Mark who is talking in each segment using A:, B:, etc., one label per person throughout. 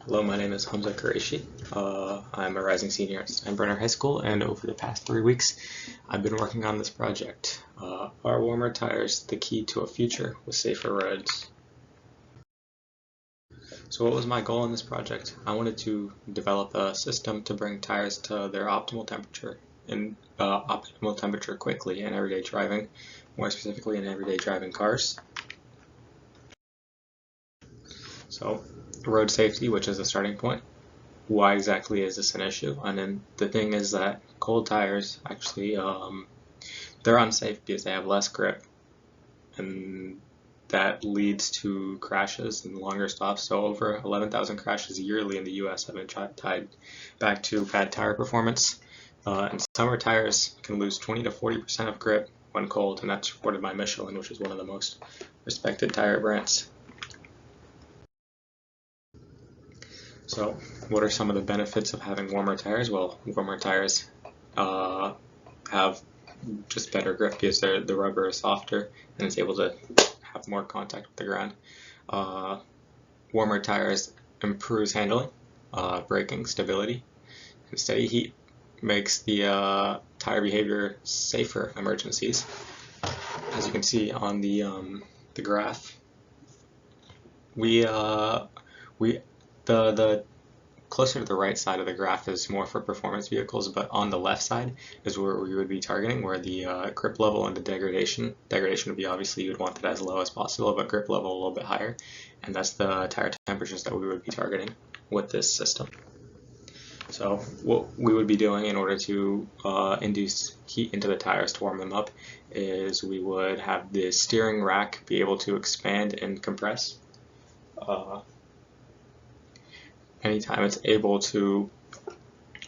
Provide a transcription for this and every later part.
A: Hello, my name is Hamza Qureshi. I'm a rising senior at Steinbrenner High School, and over the past 3 weeks, I've been working on this project. Are warmer tires the key to a future with safer roads? So what was my goal in this project? I wanted to develop a system to bring tires to their optimal temperature quickly in everyday driving, more specifically in everyday driving cars. So road safety, which is the starting point. Why exactly is this an issue? And then the thing is that cold tires actually they're unsafe because they have less grip, and that leads to crashes and longer stops. So over 11,000 crashes yearly in the US have been tied back to bad tire performance. And summer tires can lose 20 to 40% of grip when cold, and that's reported by Michelin, which is one of the most respected tire brands. So what are some of the benefits of having warmer tires? Well, warmer tires have just better grip because the rubber is softer and it's able to have more contact with the ground. Warmer tires improves handling, braking, stability, and steady heat makes the tire behavior safer in emergencies. As you can see on the graph, the closer to the right side of the graph is more for performance vehicles, but on the left side is where we would be targeting, where the grip level and the degradation would be, obviously you would want it as low as possible, but grip level a little bit higher, and that's the tire temperatures that we would be targeting with this system. So what we would be doing in order to induce heat into the tires to warm them up is we would have the steering rack be able to expand and compress. Anytime it's able to,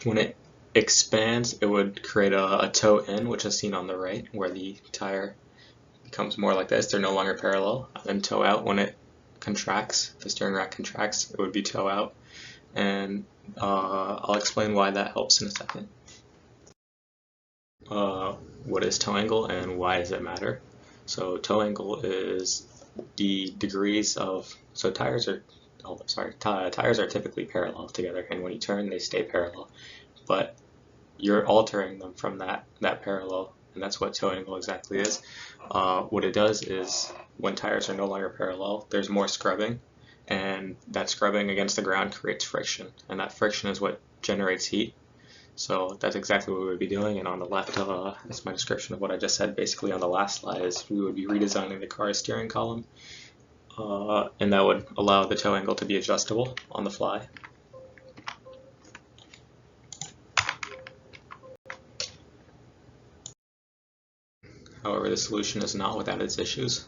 A: when it expands, it would create a toe in, which is seen on the right, where the tire becomes more like this. They're no longer parallel. And then toe out, when it contracts, the steering rack contracts, it would be toe out. And I'll explain why that helps in a second. What is toe angle and why does it matter? So toe angle is the degrees of, so tires are typically parallel together, and when you turn, they stay parallel. But you're altering them from that parallel, and that's what toe angle exactly is. What it does is, when tires are no longer parallel, there's more scrubbing, and that scrubbing against the ground creates friction, and that friction is what generates heat. So that's exactly what we would be doing, and on the left is my description of what I just said. Basically on the last slide is we would be redesigning the car's steering column, and that would allow the toe angle to be adjustable on the fly. However, the solution is not without its issues.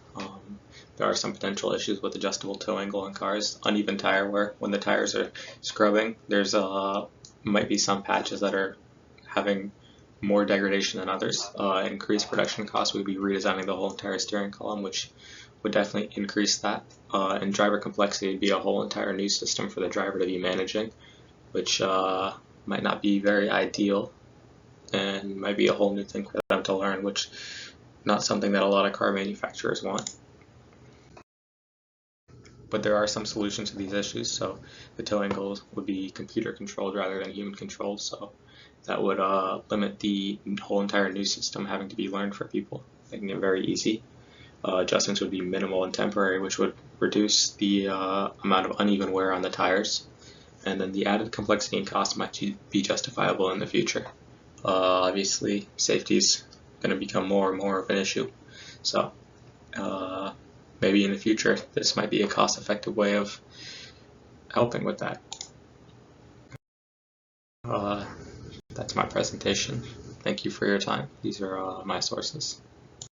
A: There are some potential issues with adjustable toe angle in cars. Uneven tire wear. When the tires are scrubbing, there's might be some patches that are having more degradation than others. Increased production costs. We'd be redesigning the whole entire steering column, which would definitely increase that. And driver complexity would be a whole entire new system for the driver to be managing, which might not be very ideal, and might be a whole new thing for them to learn, which not something that a lot of car manufacturers want. But there are some solutions to these issues. So the toe angles would be computer controlled rather than human controlled, so that would limit the whole entire new system having to be learned for people, making it very easy. Adjustments would be minimal and temporary, which would reduce the amount of uneven wear on the tires, and then the added complexity and cost might be justifiable in the future. Obviously, safety is going to become more and more of an issue, so maybe in the future this might be a cost-effective way of helping with that. That's my presentation. Thank you for your time. These are my sources.